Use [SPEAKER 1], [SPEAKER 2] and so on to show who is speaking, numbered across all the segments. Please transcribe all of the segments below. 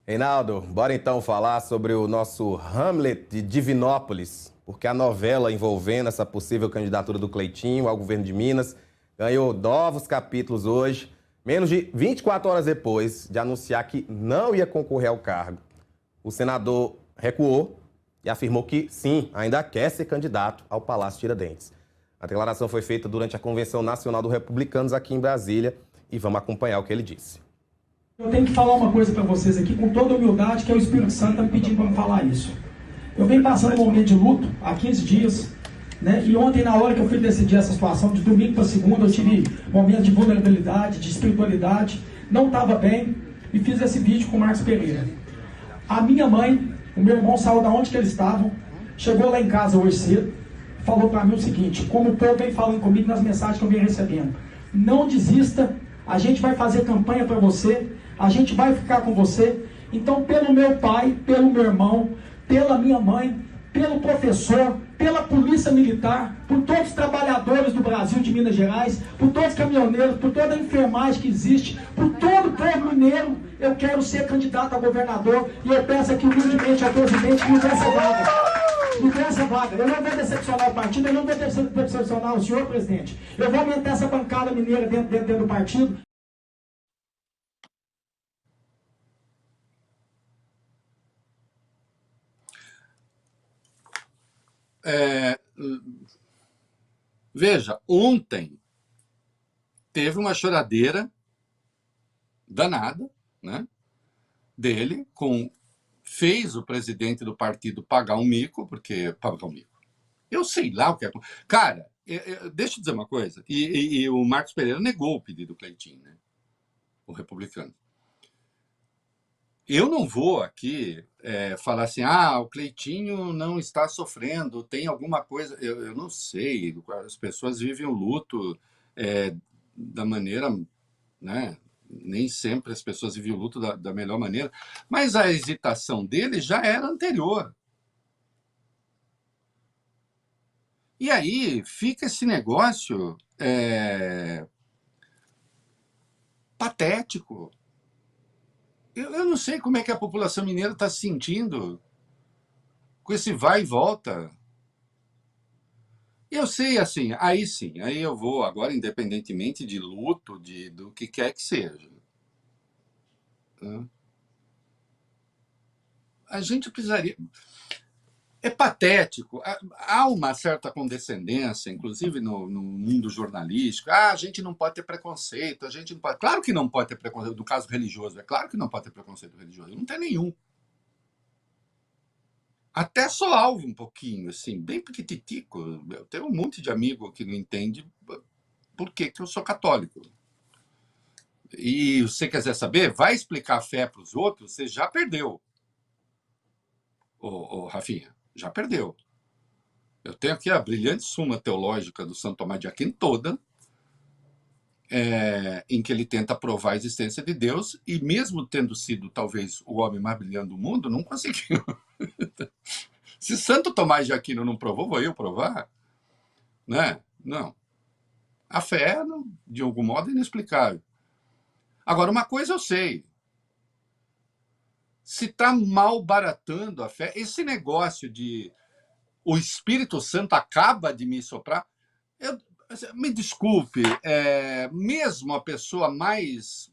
[SPEAKER 1] Reinaldo, bora então falar sobre o nosso Hamlet de Divinópolis, porque a novela envolvendo essa possível candidatura do Cleitinho ao governo de Minas ganhou novos capítulos hoje, menos de 24 horas depois de anunciar que não ia concorrer ao cargo. O senador recuou e afirmou que, sim, ainda quer ser candidato ao Palácio Tiradentes. A declaração foi feita durante a Convenção Nacional dos Republicanos aqui em Brasília e vamos acompanhar o que ele disse.
[SPEAKER 2] Eu tenho que falar uma coisa para vocês aqui, com toda humildade, que é o Espírito Santo está me pedindo para me falar isso. Eu venho passando um momento de luto há 15 dias, né? E ontem, na hora que eu fui decidir essa situação, de domingo para segunda, eu tive momentos de vulnerabilidade, de espiritualidade, não estava bem, e fiz esse vídeo com o Marcos Pereira. A minha mãe, o meu irmão saiu da onde que eles estavam, chegou lá em casa hoje cedo, falou para mim o seguinte, como o povo vem falando comigo nas mensagens que eu venho recebendo: não desista, a gente vai fazer campanha para você, a gente vai ficar com você. Então, pelo meu pai, pelo meu irmão, pela minha mãe, pelo professor, pela polícia militar, por todos os trabalhadores do Brasil, de Minas Gerais, por todos os caminhoneiros, por toda a enfermagem que existe, por todo o povo mineiro, eu quero ser candidato a governador e eu peço aqui humildemente ao presidente que me dê essa vaga. Me dê essa vaga. Eu não vou decepcionar o partido, eu não vou decepcionar o senhor, presidente. Eu vou aumentar essa bancada mineira dentro do partido.
[SPEAKER 3] Veja, ontem teve uma choradeira danada, né, dele, fez o presidente do partido pagar um mico, porque pagar um mico. Eu sei lá o que é. Cara, deixa eu dizer uma coisa, e o Marcos Pereira negou o pedido do Cleitinho, né, o republicano. Eu não vou aqui falar assim, o Cleitinho não está sofrendo, tem alguma coisa. Eu não sei, as pessoas vivem o luto da maneira, né? Nem sempre as pessoas vivem o luto da melhor maneira, mas a hesitação dele já era anterior. E aí fica esse negócio patético. Eu não sei como é que a população mineira está se sentindo com esse vai e volta. Eu sei, assim, aí sim, aí eu vou agora, independentemente de luto, do que quer que seja. A gente precisaria... É patético. Há uma certa condescendência, inclusive no mundo jornalístico. A gente não pode ter preconceito, a gente não pode... Claro que não pode ter preconceito, no caso religioso, é claro que não pode ter preconceito religioso, não tem nenhum. Até sou alvo um pouquinho, assim, bem pequititico. Eu tenho um monte de amigo que não entende por que eu sou católico. E você quiser saber, vai explicar a fé para os outros, você já perdeu. Ô, Rafinha, já perdeu. Eu tenho aqui a brilhante Suma Teológica do Santo Tomás de Aquino toda, em que ele tenta provar a existência de Deus, e mesmo tendo sido talvez o homem mais brilhante do mundo, não conseguiu. Se Santo Tomás de Aquino não provou, vou eu provar? Né? Não. A fé, de algum modo, é inexplicável. Agora, uma coisa eu sei. Se está malbaratando a fé, esse negócio de o Espírito Santo acaba de me soprar, me desculpe, mesmo a pessoa mais...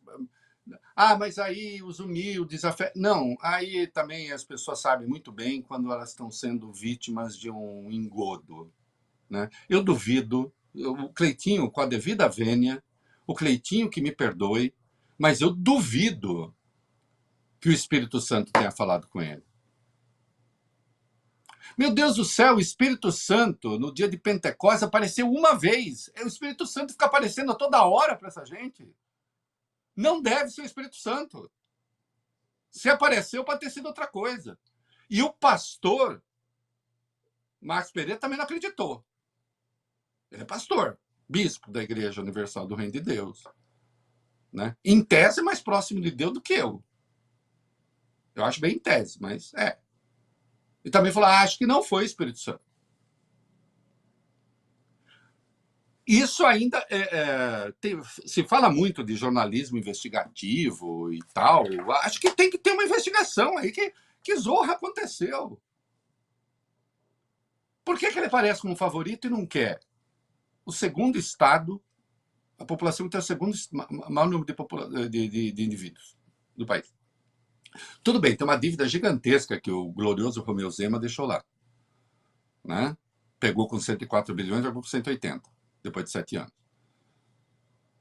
[SPEAKER 3] mas aí os humildes... Não, aí também as pessoas sabem muito bem quando elas estão sendo vítimas de um engodo. Né? Eu duvido, o Cleitinho, com a devida vênia, o Cleitinho que me perdoe, mas eu duvido que o Espírito Santo tenha falado com ele. Meu Deus do céu, o Espírito Santo, no dia de Pentecostes, apareceu uma vez. O Espírito Santo fica aparecendo a toda hora para essa gente. Não deve ser o Espírito Santo. Se apareceu, pode ter sido outra coisa. E o pastor, Marcos Pereira, também não acreditou. Ele é pastor, bispo da Igreja Universal do Reino de Deus. Né? Em tese, é mais próximo de Deus do que eu. Eu acho bem em tese, mas é. E também falou, acho que não foi o Espírito Santo. Isso ainda se fala muito de jornalismo investigativo e tal. Acho que tem que ter uma investigação aí. Que zorra aconteceu? Por que ele aparece como favorito e não quer? O segundo estado, a população tem o segundo maior número de indivíduos do país. Tudo bem, tem uma dívida gigantesca que o glorioso Romeu Zema deixou lá. Né? Pegou com 104 bilhões e jogou com 180, depois de 7 anos.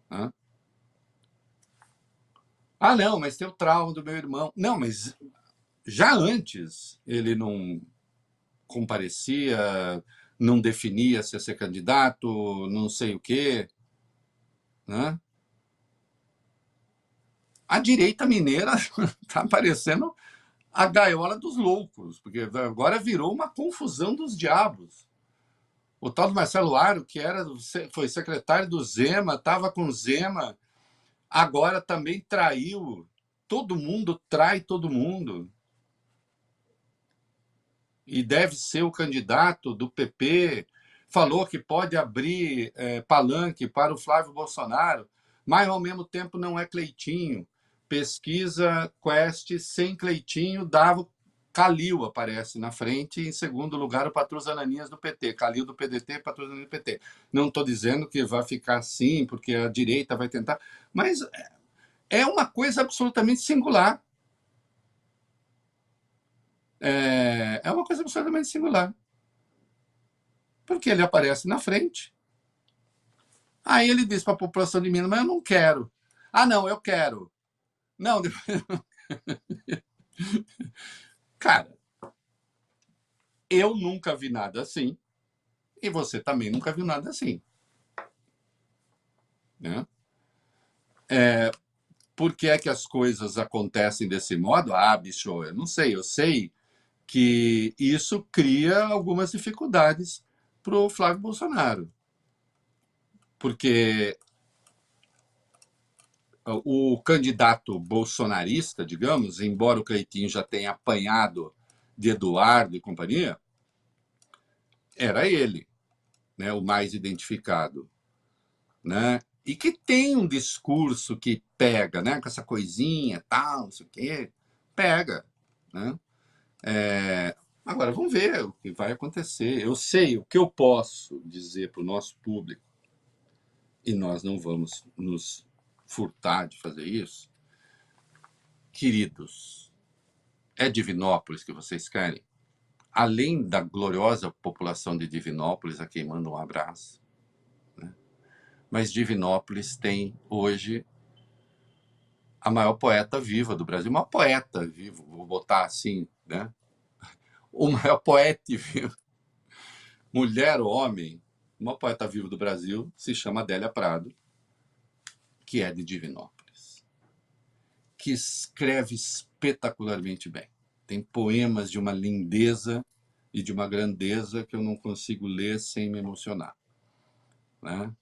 [SPEAKER 3] Né? Ah, não, mas tem o trauma do meu irmão. Não, mas já antes ele não comparecia, não definia se ia ser candidato, não sei o quê. Né? A direita mineira está parecendo a gaiola dos loucos, porque agora virou uma confusão dos diabos. O tal do Marcelo Aro, que foi secretário do Zema, estava com o Zema, agora também traiu. Todo mundo trai todo mundo. E deve ser o candidato do PP. Falou que pode abrir palanque para o Flávio Bolsonaro, mas ao mesmo tempo não é Cleitinho. Pesquisa Quest sem Cleitinho dava Calil aparece na frente, e em segundo lugar o Patrus Ananias do PT, Calil do PDT, Patrus Ananias do PT. Não estou dizendo que vai ficar assim, porque a direita vai tentar, mas é uma coisa absolutamente singular. É uma coisa absolutamente singular. Porque ele aparece na frente. Aí ele diz para a população de Minas, mas eu não quero. Ah, não, eu quero. Não, cara, eu nunca vi nada assim. E você também nunca viu nada assim. Né? Por que é que as coisas acontecem desse modo? Ah, bicho, eu não sei. Eu sei que isso cria algumas dificuldades para o Flávio Bolsonaro. Porque o candidato bolsonarista, digamos, embora o Cleitinho já tenha apanhado de Eduardo e companhia, era ele, né, o mais identificado. Né? E que tem um discurso que pega, né, com essa coisinha, tal, não sei o quê, pega. Né? Agora, vamos ver o que vai acontecer. Eu sei o que eu posso dizer para o nosso público, e nós não vamos nos furtar de fazer isso. Queridos, é Divinópolis que vocês querem? Além da gloriosa população de Divinópolis, a quem manda um abraço, né? Mas Divinópolis tem hoje a maior poeta viva do Brasil, uma poeta viva, vou botar assim, né? O maior poeta vivo, mulher ou homem, uma poeta viva do Brasil se chama Adélia Prado, que é de Divinópolis, que escreve espetacularmente bem. Tem poemas de uma lindeza e de uma grandeza que eu não consigo ler sem me emocionar. Né?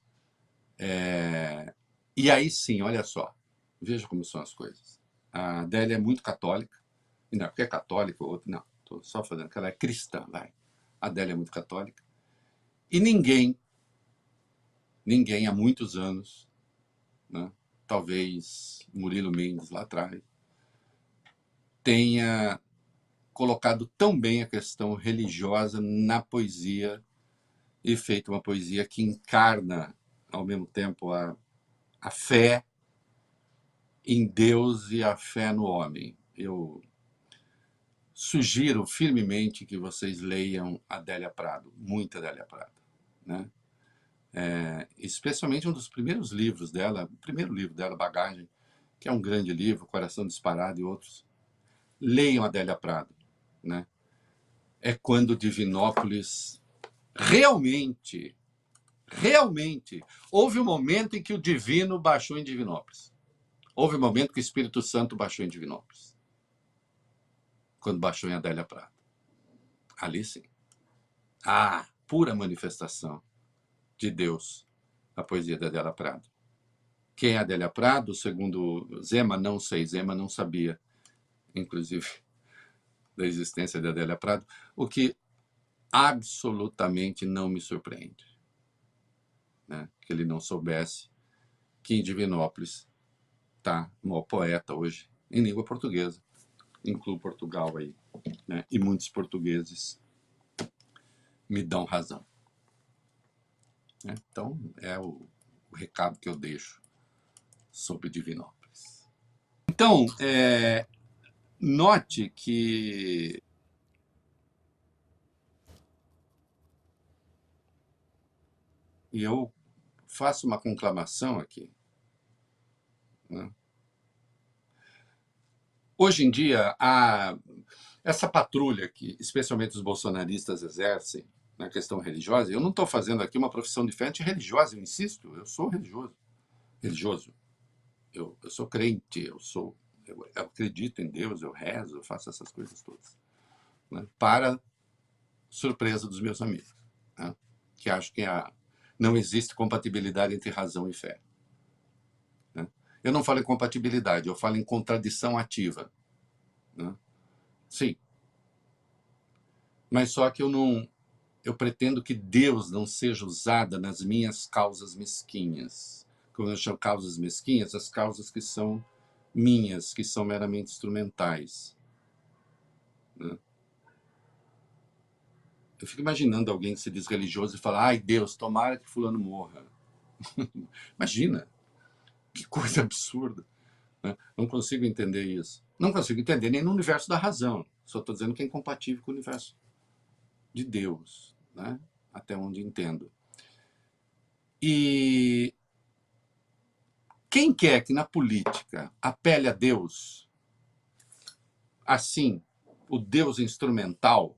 [SPEAKER 3] E aí sim, olha só, veja como são as coisas. A Adélia é muito católica, não, porque é católica, outro não, estou só fazendo que ela é cristã, vai. A Adélia é muito católica. E ninguém há muitos anos, né, talvez Murilo Mendes lá atrás, tenha colocado tão bem a questão religiosa na poesia e feito uma poesia que encarna, ao mesmo tempo, a fé em Deus e a fé no homem. Eu sugiro firmemente que vocês leiam Adélia Prado, muita Adélia Prado. Né? Especialmente um dos primeiros livros dela, o primeiro livro dela, Bagagem, que é um grande livro, Coração Disparado e outros. Leiam Adélia Prado. Né? É quando Divinópolis realmente houve um momento em que o divino baixou em Divinópolis. Houve um momento que o Espírito Santo baixou em Divinópolis. Quando baixou em Adélia Prado. Ali sim. Pura manifestação de Deus, a poesia da Adélia Prado. Quem é Adélia Prado? Segundo Zema, não sei. Zema não sabia, inclusive, da existência de Adélia Prado, o que absolutamente não me surpreende. né, que ele não soubesse que em Divinópolis está o maior poeta hoje em língua portuguesa. Incluo Portugal aí, né, e muitos portugueses me dão razão. Né? Então, é o recado que eu deixo sobre Divinópolis. Então, note que eu faço uma conclamação aqui. Né? Hoje em dia, essa patrulha que, especialmente os bolsonaristas, exercem na questão religiosa, eu não estou fazendo aqui uma profissão de fé antirreligiosa, eu insisto, eu sou religioso. Eu sou crente, eu acredito em Deus, eu rezo, eu faço essas coisas todas. Né? Para surpresa dos meus amigos, né? Que acham que não existe compatibilidade entre razão e fé. Né? Eu não falo em compatibilidade, eu falo em contradição ativa. Né? Sim. Mas só que eu pretendo que Deus não seja usada nas minhas causas mesquinhas. Quando eu chamo causas mesquinhas, as causas que são minhas, que são meramente instrumentais. Né? Eu fico imaginando alguém que se diz religioso e fala: ai, Deus, tomara que fulano morra. Imagina, que coisa absurda. Né? Não consigo entender isso. Não consigo entender nem no universo da razão. Só estou dizendo que é incompatível com o universo de Deus, né? Até onde entendo. E quem quer que na política apele a Deus, assim, o Deus instrumental,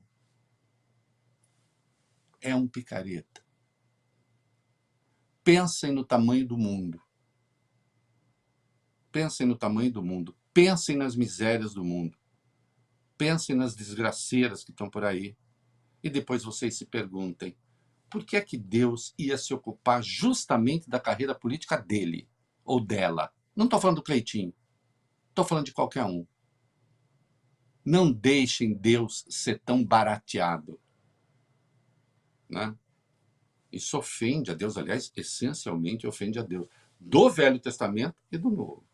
[SPEAKER 3] é um picareta. Pensem no tamanho do mundo. Pensem no tamanho do mundo. Pensem nas misérias do mundo. Pensem nas desgraceiras que estão por aí. E depois vocês se perguntem, por que é que Deus ia se ocupar justamente da carreira política dele ou dela? Não estou falando do Cleitinho. Estou falando de qualquer um. Não deixem Deus ser tão barateado. Né? Isso ofende a Deus, aliás, essencialmente ofende a Deus. Do Velho Testamento e do Novo.